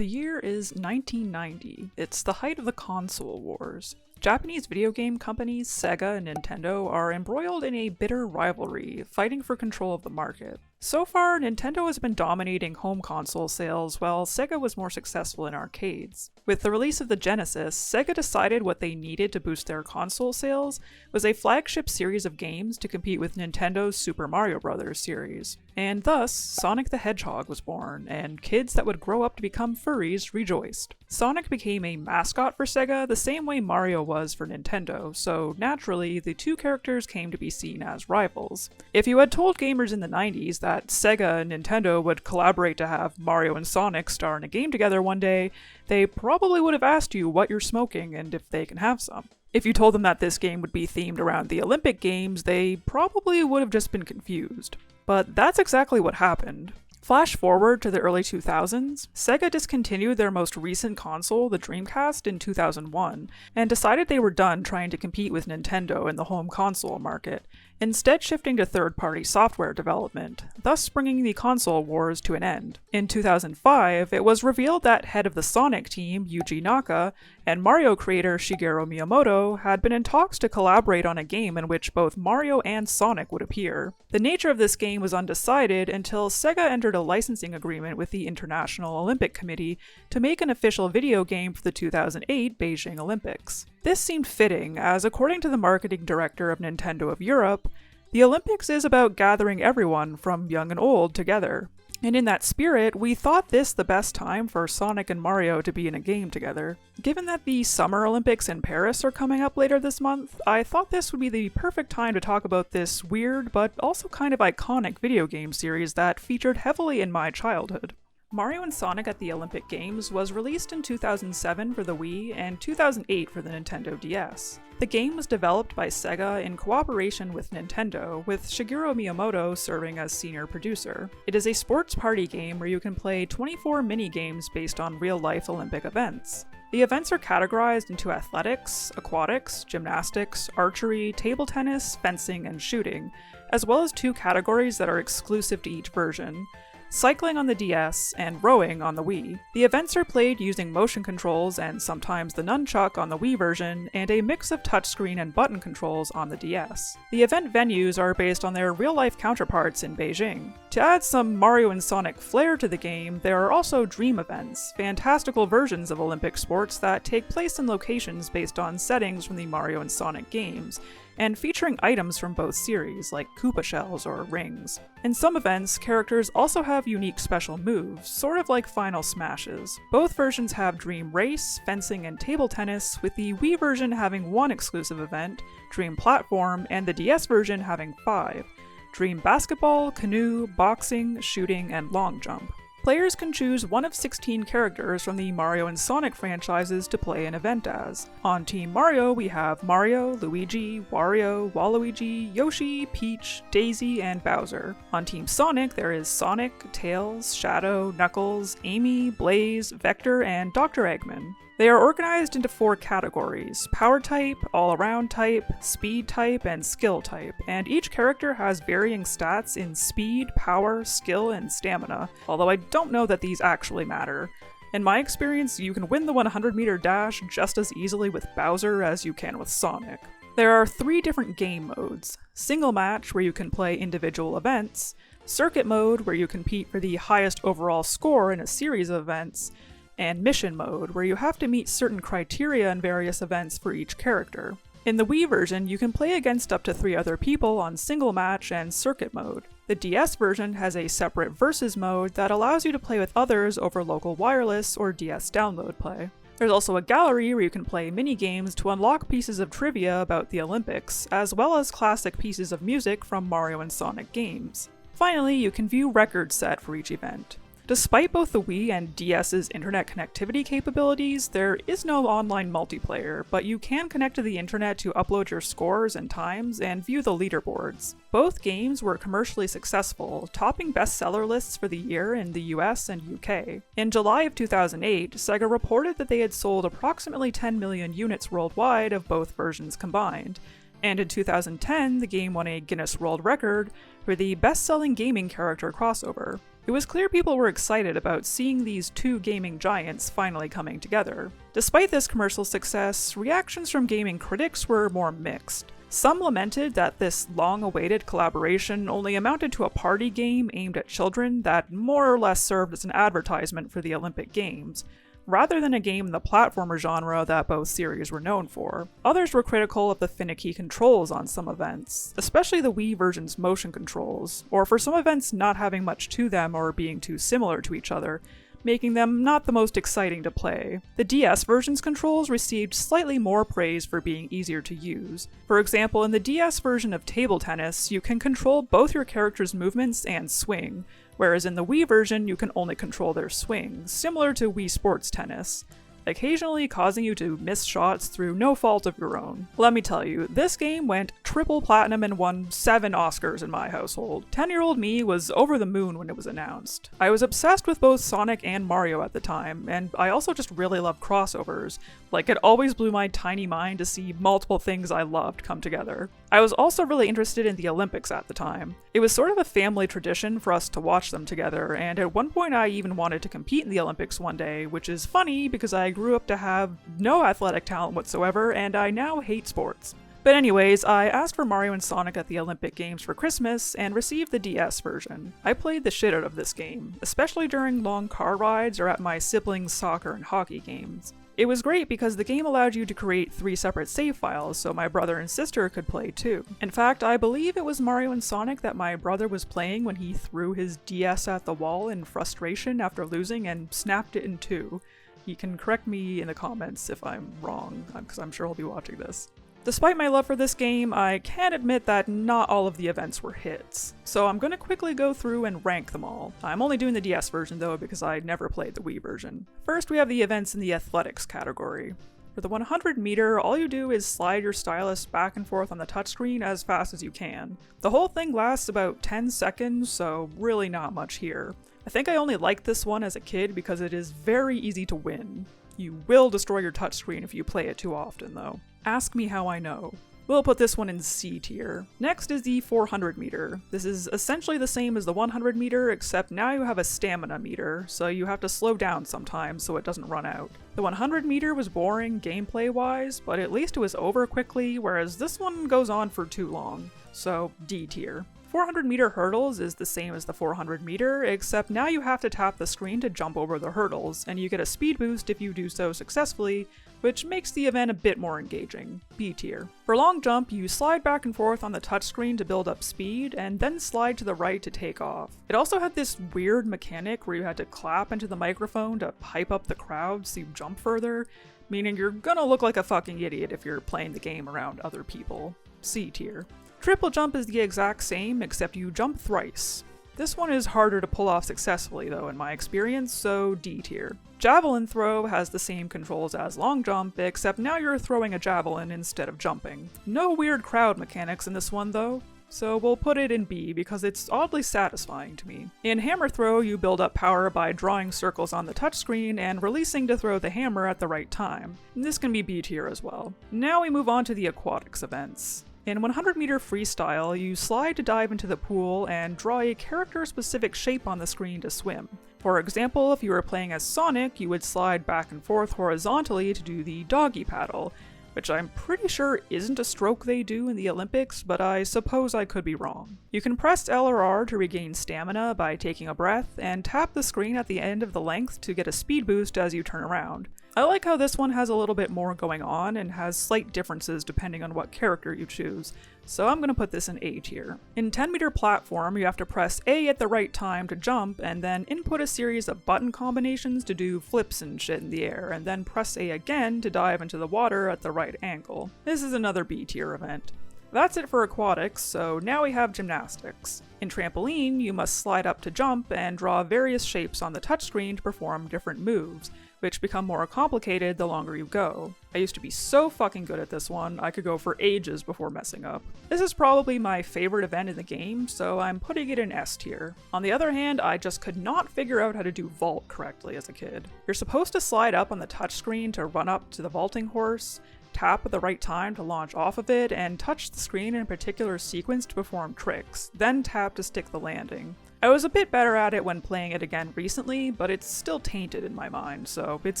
The year is 1990. It's the height of the console wars. Japanese video game companies Sega and Nintendo are embroiled in a bitter rivalry, fighting for control of the market. So far, Nintendo has been dominating home console sales, while Sega was more successful in arcades. With the release of the Genesis, Sega decided what they needed to boost their console sales was a flagship series of games to compete with Nintendo's Super Mario Bros. Series. And thus, Sonic the Hedgehog was born, and kids that would grow up to become furries rejoiced. Sonic became a mascot for Sega the same way Mario was for Nintendo, so naturally, the two characters came to be seen as rivals. If you had told gamers in the 90s that Sega and Nintendo would collaborate to have Mario and Sonic star in a game together one day, they probably would have asked you what you're smoking and if they can have some. If you told them that this game would be themed around the Olympic Games, they probably would have just been confused. But that's exactly what happened. Flash forward to the early 2000s, Sega discontinued their most recent console, the Dreamcast, in 2001, and decided they were done trying to compete with Nintendo in the home console market, instead shifting to third-party software development, thus bringing the console wars to an end. In 2005, it was revealed that head of the Sonic team, Yuji Naka, and Mario creator Shigeru Miyamoto had been in talks to collaborate on a game in which both Mario and Sonic would appear. The nature of this game was undecided until Sega entered a licensing agreement with the International Olympic Committee to make an official video game for the 2008 Beijing Olympics. This seemed fitting, as according to the marketing director of Nintendo of Europe, the Olympics is about gathering everyone from young and old together. And in that spirit, we thought this the best time for Sonic and Mario to be in a game together. Given that the Summer Olympics in Paris are coming up later this month, I thought this would be the perfect time to talk about this weird but also kind of iconic video game series that featured heavily in my childhood. Mario and Sonic at the Olympic Games was released in 2007 for the Wii and 2008 for the Nintendo DS. The game was developed by Sega in cooperation with Nintendo, with Shigeru Miyamoto serving as senior producer. It is a sports party game where you can play 24 mini-games based on real-life Olympic events. The events are categorized into athletics, aquatics, gymnastics, archery, table tennis, fencing, and shooting, as well as two categories that are exclusive to each version: cycling on the DS, and rowing on the Wii. The events are played using motion controls and sometimes the nunchuck on the Wii version, and a mix of touchscreen and button controls on the DS. The event venues are based on their real-life counterparts in Beijing. To add some Mario and Sonic flair to the game, there are also dream events, fantastical versions of Olympic sports that take place in locations based on settings from the Mario and Sonic games, and featuring items from both series, like Koopa shells or rings. In some events, characters also have unique special moves, sort of like Final Smashes. Both versions have Dream Race, fencing, and table tennis, with the Wii version having one exclusive event, Dream Platform, and the DS version having 5, Dream Basketball, Canoe, Boxing, Shooting, and Long Jump. Players can choose one of 16 characters from the Mario and Sonic franchises to play an event as. On Team Mario, we have Mario, Luigi, Wario, Waluigi, Yoshi, Peach, Daisy, and Bowser. On Team Sonic, there is Sonic, Tails, Shadow, Knuckles, Amy, Blaze, Vector, and Dr. Eggman. They are organized into 4 categories: Power Type, All-Around Type, Speed Type, and Skill Type, and each character has varying stats in Speed, Power, Skill, and Stamina, although I don't know that these actually matter. In my experience, you can win the 100-meter dash just as easily with Bowser as you can with Sonic. There are 3 different game modes: Single Match, where you can play individual events, Circuit Mode, where you compete for the highest overall score in a series of events, and Mission Mode, where you have to meet certain criteria in various events for each character. In the Wii version, you can play against up to 3 other people on Single Match and Circuit Mode. The DS version has a separate Versus mode that allows you to play with others over local wireless or DS download play. There's also a gallery where you can play mini-games to unlock pieces of trivia about the Olympics, as well as classic pieces of music from Mario and Sonic games. Finally, you can view records set for each event. Despite both the Wii and DS's internet connectivity capabilities, there is no online multiplayer, but you can connect to the internet to upload your scores and times and view the leaderboards. Both games were commercially successful, topping bestseller lists for the year in the US and UK. In July of 2008, Sega reported that they had sold approximately 10 million units worldwide of both versions combined, and in 2010, the game won a Guinness World Record for the best-selling gaming character crossover. It It was clear people were excited about seeing these two gaming giants finally coming together. Despite this commercial success, reactions from gaming critics were more mixed. Some lamented that this long-awaited collaboration only amounted to a party game aimed at children that more or less served as an advertisement for the Olympic Games, rather than a game in the platformer genre that both series were known for. Others were critical of the finicky controls on some events, especially the Wii version's motion controls, or for some events not having much to them or being too similar to each other, making them not the most exciting to play. The DS version's controls received slightly more praise for being easier to use. For example, in the DS version of table tennis, you can control both your character's movements and swing, whereas in the Wii version you can only control their swing, similar to Wii Sports Tennis, occasionally causing you to miss shots through no fault of your own. Let me tell you, this game went triple platinum and won 7 Oscars in my household. 10-year-old me was over the moon when it was announced. I was obsessed with both Sonic and Mario at the time, and I also just really loved crossovers. Like, it always blew my tiny mind to see multiple things I loved come together. I was also really interested in the Olympics at the time. It was sort of a family tradition for us to watch them together, and at one point I even wanted to compete in the Olympics one day, which is funny because I grew up to have no athletic talent whatsoever, and I now hate sports. But anyways, I asked for Mario and Sonic at the Olympic Games for Christmas and received the DS version. I played the shit out of this game, especially during long car rides or at my siblings' soccer and hockey games. It was great because the game allowed you to create 3 separate save files so my brother and sister could play too. In fact, I believe it was Mario and Sonic that my brother was playing when he threw his DS at the wall in frustration after losing and snapped it in 2. He can correct me in the comments if I'm wrong, because I'm sure he'll be watching this. Despite my love for this game, I can admit that not all of the events were hits, so I'm going to quickly go through and rank them all. I'm only doing the DS version though because I never played the Wii version. First we have the events in the athletics category. For the 100 meter, all you do is slide your stylus back and forth on the touchscreen as fast as you can. The whole thing lasts about 10 seconds, so really not much here. I think I only liked this one as a kid because it is very easy to win. You will destroy your touchscreen if you play it too often though. Ask me how I know. We'll put this one in C tier. Next is the 400 meter. This is essentially the same as the 100 meter, except now you have a stamina meter, so you have to slow down sometimes so it doesn't run out. The 100 meter was boring gameplay-wise, but at least it was over quickly, whereas this one goes on for too long, so D tier. 400 meter hurdles is the same as the 400 meter, except now you have to tap the screen to jump over the hurdles, and you get a speed boost if you do so successfully, which makes the event a bit more engaging. B tier. For long jump, you slide back and forth on the touchscreen to build up speed, and then slide to the right to take off. It also had this weird mechanic where you had to clap into the microphone to hype up the crowd so you jump further, meaning you're gonna look like a fucking idiot if you're playing the game around other people. C tier. Triple jump is the exact same, except you jump thrice. This one is harder to pull off successfully though in my experience, so D tier. Javelin throw has the same controls as long jump, except now you're throwing a javelin instead of jumping. No weird crowd mechanics in this one though, so we'll put it in B because it's oddly satisfying to me. In hammer throw, you build up power by drawing circles on the touchscreen and releasing to throw the hammer at the right time. This can be B tier as well. Now we move on to the aquatics events. In 100 meter freestyle, you slide to dive into the pool and draw a character-specific shape on the screen to swim. For example, if you were playing as Sonic, you would slide back and forth horizontally to do the doggy paddle, which I'm pretty sure isn't a stroke they do in the Olympics, but I suppose I could be wrong. You can press L or R to regain stamina by taking a breath, and tap the screen at the end of the length to get a speed boost as you turn around. I like how this one has a little bit more going on and has slight differences depending on what character you choose, so I'm gonna put this in A tier. In 10 meter platform, you have to press A at the right time to jump and then input a series of button combinations to do flips and shit in the air, and then press A again to dive into the water at the right angle. This is another B tier event. That's it for aquatics, so now we have gymnastics. In Trampoline, you must slide up to jump and draw various shapes on the touchscreen to perform different moves, which become more complicated the longer you go. I used to be so fucking good at this one, I could go for ages before messing up. This is probably my favorite event in the game, so I'm putting it in S tier. On the other hand, I just could not figure out how to do vault correctly as a kid. You're supposed to slide up on the touchscreen to run up to the vaulting horse, tap at the right time to launch off of it, and touch the screen in a particular sequence to perform tricks, then tap to stick the landing. I was a bit better at it when playing it again recently, but it's still tainted in my mind, so it's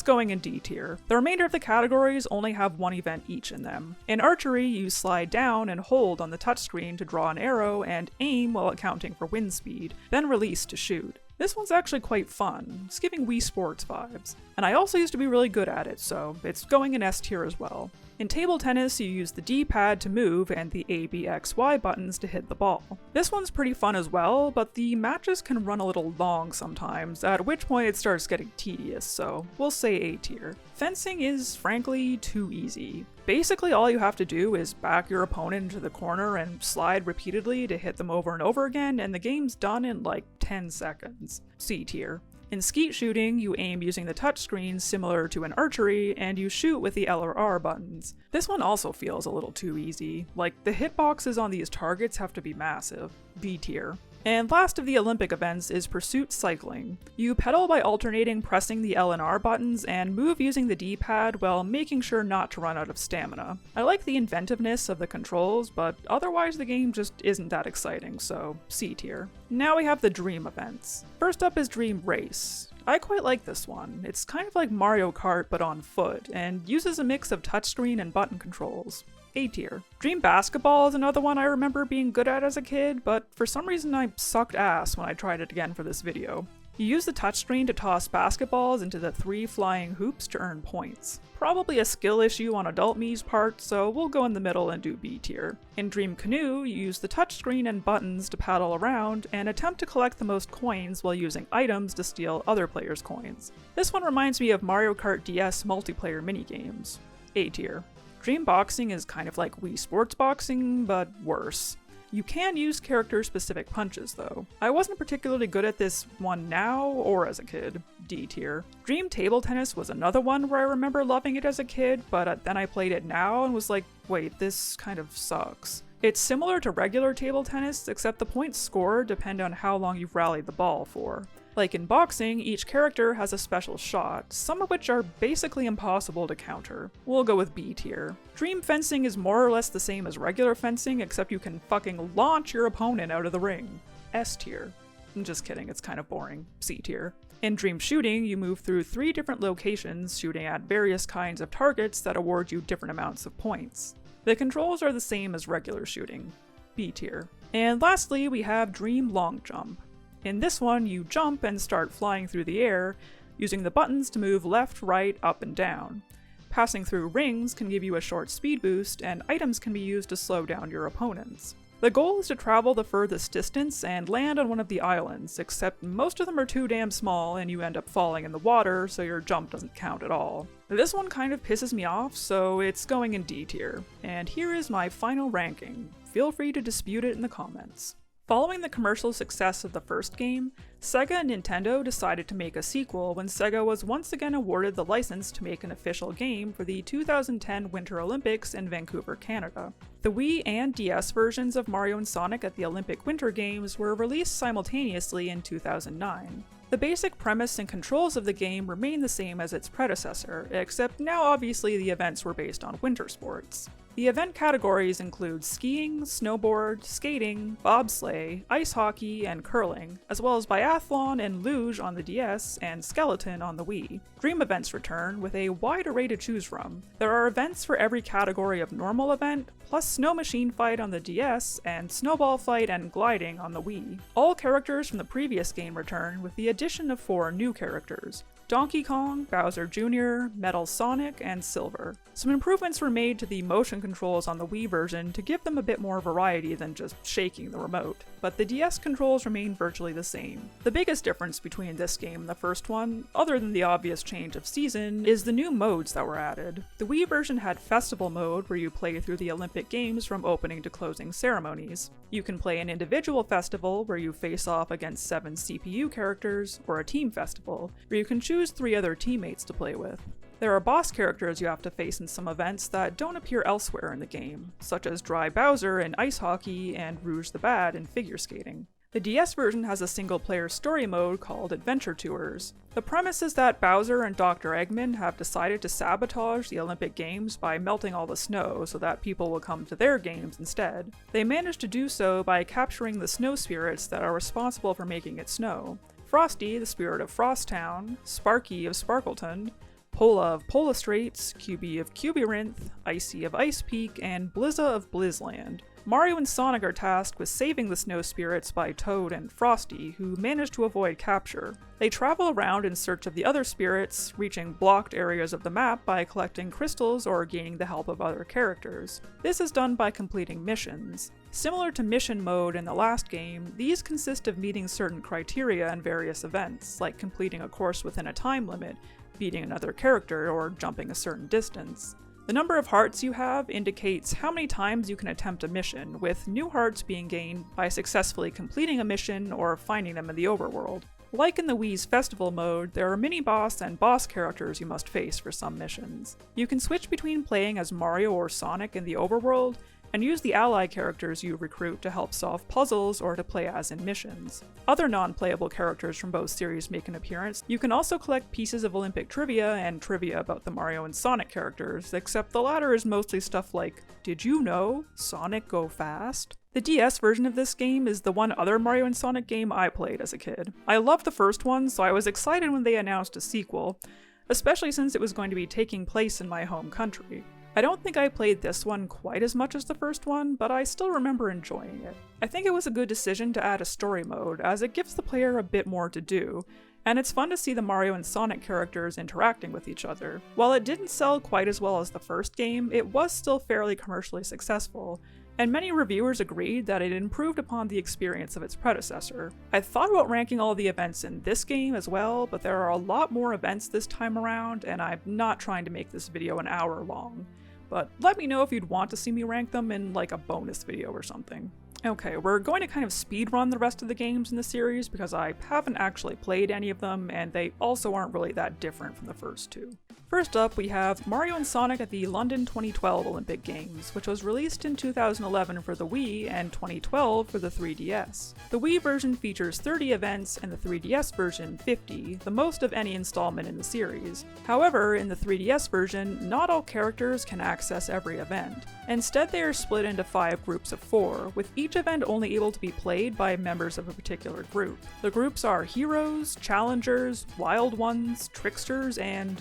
going in D tier. The remainder of the categories only have one event each in them. In archery, you slide down and hold on the touchscreen to draw an arrow and aim while accounting for wind speed, then release to shoot. This one's actually quite fun, it's giving Wii Sports vibes. And I also used to be really good at it, so it's going in S tier as well. In table tennis, you use the D-pad to move and the A, B, X, Y buttons to hit the ball. This one's pretty fun as well, but the matches can run a little long sometimes, at which point it starts getting tedious, so we'll say A tier. Fencing is, frankly, too easy. Basically all you have to do is back your opponent into the corner and slide repeatedly to hit them over and over again, and the game's done in like 10 seconds. C tier. In skeet shooting, you aim using the touchscreen similar to an archery, and you shoot with the L or R buttons. This one also feels a little too easy, like the hitboxes on these targets have to be massive. B tier. And last of the Olympic events is Pursuit Cycling. You pedal by alternating pressing the L and R buttons and move using the D-pad while making sure not to run out of stamina. I like the inventiveness of the controls, but otherwise the game just isn't that exciting, so C tier. Now we have the Dream events. First up is Dream Race. I quite like this one. It's kind of like Mario Kart but on foot, and uses a mix of touchscreen and button controls. A tier. Dream Basketball is another one I remember being good at as a kid, but for some reason I sucked ass when I tried it again for this video. You use the touchscreen to toss basketballs into the 3 flying hoops to earn points. Probably a skill issue on adult me's part, so we'll go in the middle and do B tier. In Dream Canoe, you use the touchscreen and buttons to paddle around and attempt to collect the most coins while using items to steal other players' coins. This one reminds me of Mario Kart DS multiplayer minigames. A tier. Dream Boxing is kind of like Wii Sports Boxing, but worse. You can use character-specific punches, though. I wasn't particularly good at this one now, or as a kid. D tier. Dream Table Tennis was another one where I remember loving it as a kid, but then I played it now and was like, wait, this kind of sucks. It's similar to regular table tennis, except the points scored depend on how long you've rallied the ball for. Like in boxing, each character has a special shot, some of which are basically impossible to counter. We'll go with B tier. Dream Fencing is more or less the same as regular fencing, except you can fucking launch your opponent out of the ring. S tier. I'm just kidding, it's kind of boring. C tier. In Dream Shooting, you move through 3 different locations, shooting at various kinds of targets that award you different amounts of points. The controls are the same as regular shooting. B tier. And lastly, we have Dream Long Jump. In this one, you jump and start flying through the air, using the buttons to move left, right, up, and down. Passing through rings can give you a short speed boost, and items can be used to slow down your opponents. The goal is to travel the furthest distance and land on one of the islands, except most of them are too damn small and you end up falling in the water, so your jump doesn't count at all. This one kind of pisses me off, so it's going in D tier. And here is my final ranking. Feel free to dispute it in the comments. Following the commercial success of the first game, Sega and Nintendo decided to make a sequel when Sega was once again awarded the license to make an official game for the 2010 Winter Olympics in Vancouver, Canada. The Wii and DS versions of Mario and Sonic at the Olympic Winter Games were released simultaneously in 2009. The basic premise and controls of the game remain the same as its predecessor, except now obviously the events were based on winter sports. The event categories include skiing, snowboard, skating, bobsleigh, ice hockey, and curling, as well as biathlon and luge on the DS and skeleton on the Wii. Dream events return with a wide array to choose from. There are events for every category of normal event, plus snow machine fight on the DS and snowball fight and gliding on the Wii. All characters from the previous game return with the addition of 4 new characters: Donkey Kong, Bowser Jr., Metal Sonic, and Silver. Some improvements were made to the motion controls on the Wii version to give them a bit more variety than just shaking the remote, but the DS controls remain virtually the same. The biggest difference between this game and the first one, other than the obvious change of season, is the new modes that were added. The Wii version had Festival mode, where you play through the Olympic Games from opening to closing ceremonies. You can play an individual festival, where you face off against 7 CPU characters, or a team festival, where you can choose 3 other teammates to play with. There are boss characters you have to face in some events that don't appear elsewhere in the game, such as Dry Bowser in ice hockey and Rouge the Bad in figure skating. The DS version has a single-player story mode called Adventure Tours. The premise is that Bowser and Dr. Eggman have decided to sabotage the Olympic Games by melting all the snow so that people will come to their games instead. They manage to do so by capturing the snow spirits that are responsible for making it snow. Frosty, the spirit of Frostown, Sparky of Sparkleton, Pola of Pola Straits, QB of Cubirinth, Icy of Ice Peak, and Blizza of Blizzland. Mario and Sonic are tasked with saving the snow spirits by Toad and Frosty, who manage to avoid capture. They travel around in search of the other spirits, reaching blocked areas of the map by collecting crystals or gaining the help of other characters. This is done by completing missions. Similar to mission mode in the last game, these consist of meeting certain criteria in various events, like completing a course within a time limit, beating another character, or jumping a certain distance. The number of hearts you have indicates how many times you can attempt a mission, with new hearts being gained by successfully completing a mission or finding them in the overworld. Like in the Wii's Festival mode, there are mini-boss and boss characters you must face for some missions. You can switch between playing as Mario or Sonic in the overworld, and use the ally characters you recruit to help solve puzzles or to play as in missions. Other non-playable characters from both series make an appearance. You can also collect pieces of Olympic trivia and trivia about the Mario and Sonic characters, except the latter is mostly stuff like, did you know Sonic go fast? The DS version of this game is the one other Mario and Sonic game I played as a kid. I loved the first one, so I was excited when they announced a sequel, especially since it was going to be taking place in my home country. I don't think I played this one quite as much as the first one, but I still remember enjoying it. I think it was a good decision to add a story mode, as it gives the player a bit more to do, and it's fun to see the Mario and Sonic characters interacting with each other. While it didn't sell quite as well as the first game, it was still fairly commercially successful, and many reviewers agreed that it improved upon the experience of its predecessor. I thought about ranking all the events in this game as well, but there are a lot more events this time around, and I'm not trying to make this video an hour long. But let me know if you'd want to see me rank them in like a bonus video or something. Okay, we're going to kind of speedrun the rest of the games in the series because I haven't actually played any of them, and they also aren't really that different from the first two. First up, we have Mario and Sonic at the London 2012 Olympic Games, which was released in 2011 for the Wii and 2012 for the 3DS. The Wii version features 30 events and the 3DS version 50, the most of any installment in the series. However, in the 3DS version, not all characters can access every event. Instead, they are split into 5 groups of 4, with each event only able to be played by members of a particular group. The groups are Heroes, Challengers, Wild Ones, Tricksters, and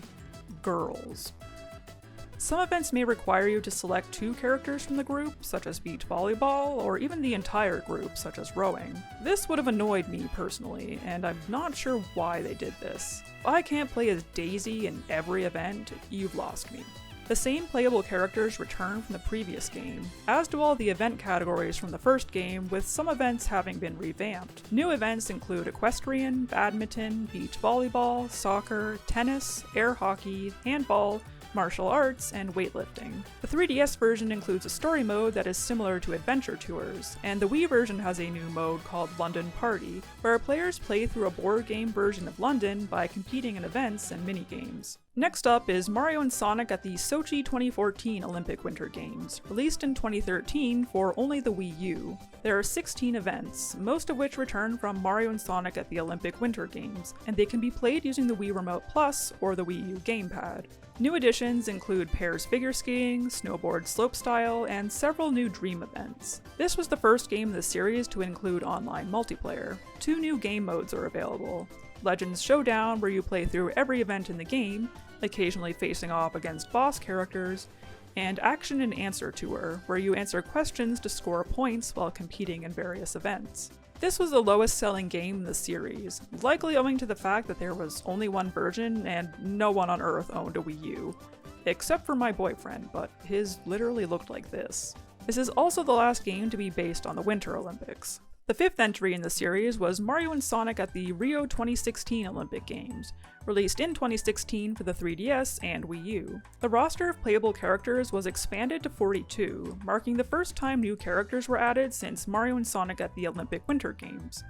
Girls. Some events may require you to select 2 characters from the group, such as beach volleyball, or even the entire group, such as rowing. This would have annoyed me personally, and I'm not sure why they did this. If I can't play as Daisy in every event, you've lost me. The same playable characters return from the previous game, as do all the event categories from the first game, with some events having been revamped. New events include equestrian, badminton, beach volleyball, soccer, tennis, air hockey, handball, martial arts, and weightlifting. The 3DS version includes a story mode that is similar to Adventure Tours, and the Wii version has a new mode called London Party, where players play through a board game version of London by competing in events and minigames. Next up is Mario and Sonic at the Sochi 2014 Olympic Winter Games, released in 2013 for only the Wii U. There are 16 events, most of which return from Mario and Sonic at the Olympic Winter Games, and they can be played using the Wii Remote Plus or the Wii U gamepad. New additions include pairs figure skating, snowboard slopestyle, and several new dream events. This was the first game in the series to include online multiplayer. 2 new game modes are available. Legends Showdown, where you play through every event in the game, occasionally facing off against boss characters, and Action and Answer Tour, where you answer questions to score points while competing in various events. This was the lowest selling game in the series, likely owing to the fact that there was only one version and no one on Earth owned a Wii U. Except for my boyfriend, but his literally looked like this. This is also the last game to be based on the Winter Olympics. The 5th entry in the series was Mario and Sonic at the Rio 2016 Olympic Games, released in 2016 for the 3DS and Wii U. The roster of playable characters was expanded to 42, marking the first time new characters were added since Mario and Sonic at the Olympic Winter Games.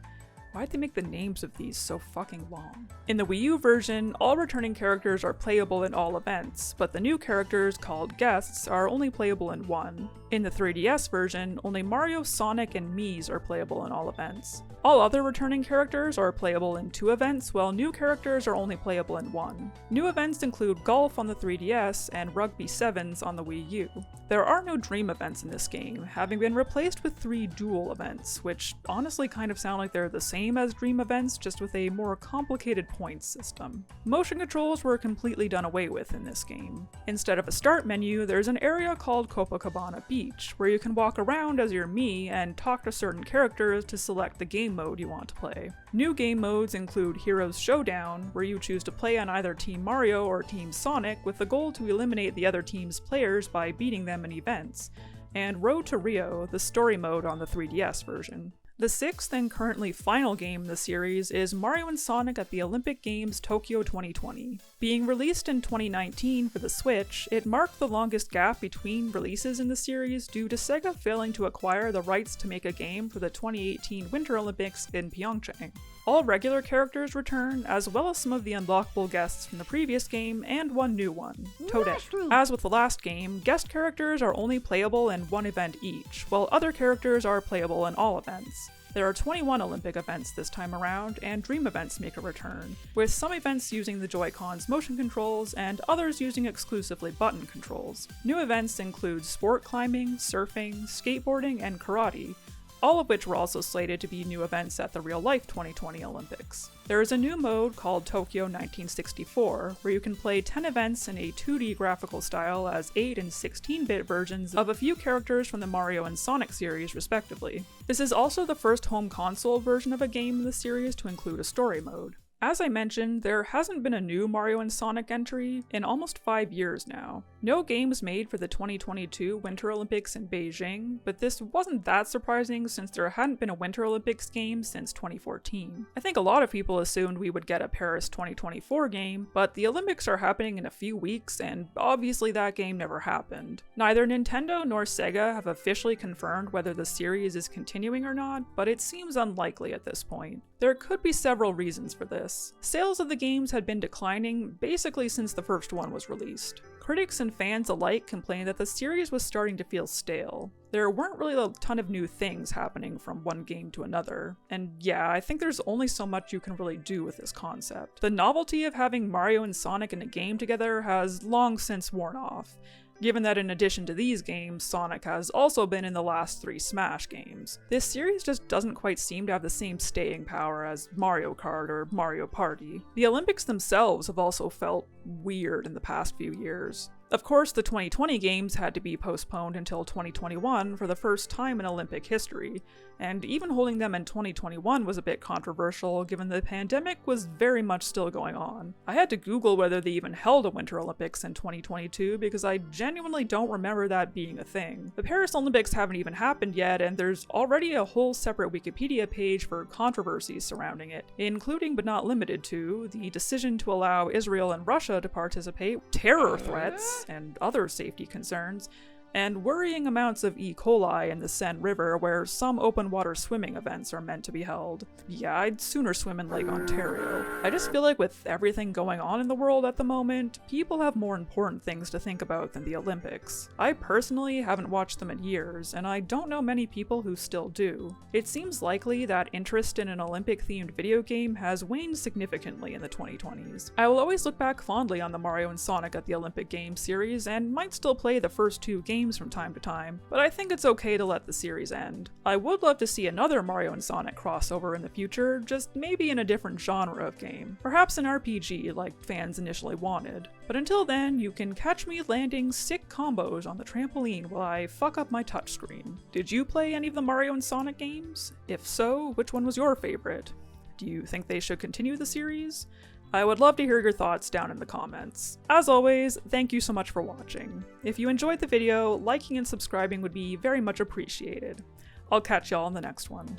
Why'd they make the names of these so fucking long? In the Wii U version, all returning characters are playable in all events, but the new characters, called guests, are only playable in one. In the 3DS version, only Mario, Sonic, and Mii's are playable in all events. All other returning characters are playable in 2 events, while new characters are only playable in 1. New events include Golf on the 3DS and Rugby Sevens on the Wii U. There are no Dream events in this game, having been replaced with 3 Duel events, which honestly kind of sound like they're the same as Dream events, just with a more complicated points system. Motion controls were completely done away with in this game. Instead of a start menu, there's an area called Copacabana Beach, where you can walk around as your Mii and talk to certain characters to select the game mode you want to play. New game modes include Heroes Showdown, where you choose to play on either Team Mario or Team Sonic with the goal to eliminate the other team's players by beating them in events, and Road to Rio, the story mode on the 3DS version. The 6th and currently final game in the series is Mario & Sonic at the Olympic Games Tokyo 2020. Being released in 2019 for the Switch, it marked the longest gap between releases in the series due to Sega failing to acquire the rights to make a game for the 2018 Winter Olympics in Pyeongchang. All regular characters return, as well as some of the unlockable guests from the previous game and one new one, Toadette. As with the last game, guest characters are only playable in 1 event each, while other characters are playable in all events. There are 21 Olympic events this time around, and Dream events make a return, with some events using the Joy-Con's motion controls and others using exclusively button controls. New events include sport climbing, surfing, skateboarding, and karate, all of which were also slated to be new events at the real-life 2020 Olympics. There is a new mode called Tokyo 1964, where you can play 10 events in a 2D graphical style as 8 and 16-bit versions of a few characters from the Mario and Sonic series, respectively. This is also the first home console version of a game in the series to include a story mode. As I mentioned, there hasn't been a new Mario & Sonic entry in almost 5 years now. No games made for the 2022 Winter Olympics in Beijing, but this wasn't that surprising since there hadn't been a Winter Olympics game since 2014. I think a lot of people assumed we would get a Paris 2024 game, but the Olympics are happening in a few weeks, and obviously that game never happened. Neither Nintendo nor Sega have officially confirmed whether the series is continuing or not, but it seems unlikely at this point. There could be several reasons for this. Sales of the games had been declining basically since the first one was released. Critics and fans alike complained that the series was starting to feel stale. There weren't really a ton of new things happening from one game to another, and yeah, I think there's only so much you can really do with this concept. The novelty of having Mario and Sonic in a game together has long since worn off, given that in addition to these games, Sonic has also been in the last 3 Smash games. This series just doesn't quite seem to have the same staying power as Mario Kart or Mario Party. The Olympics themselves have also felt weird in the past few years. Of course, the 2020 games had to be postponed until 2021 for the first time in Olympic history, and even holding them in 2021 was a bit controversial given the pandemic was very much still going on. I had to Google whether they even held a Winter Olympics in 2022 because I genuinely don't remember that being a thing. The Paris Olympics haven't even happened yet, and there's already a whole separate Wikipedia page for controversies surrounding it, including but not limited to the decision to allow Israel and Russia to participate, terror threats, and other safety concerns, and worrying amounts of E. coli in the Seine River where some open water swimming events are meant to be held. Yeah, I'd sooner swim in Lake Ontario. I just feel like with everything going on in the world at the moment, people have more important things to think about than the Olympics. I personally haven't watched them in years, and I don't know many people who still do. It seems likely that interest in an Olympic-themed video game has waned significantly in the 2020s. I will always look back fondly on the Mario and Sonic at the Olympic Games series, and might still play the first 2 games from time to time, but I think it's okay to let the series end. I would love to see another Mario and Sonic crossover in the future, just maybe in a different genre of game. Perhaps an RPG like fans initially wanted. But until then, you can catch me landing sick combos on the trampoline while I fuck up my touchscreen. Did you play any of the Mario and Sonic games? If so, which one was your favorite? Do you think they should continue the series? I would love to hear your thoughts down in the comments. As always, thank you so much for watching. If you enjoyed the video, liking and subscribing would be very much appreciated. I'll catch y'all in the next one.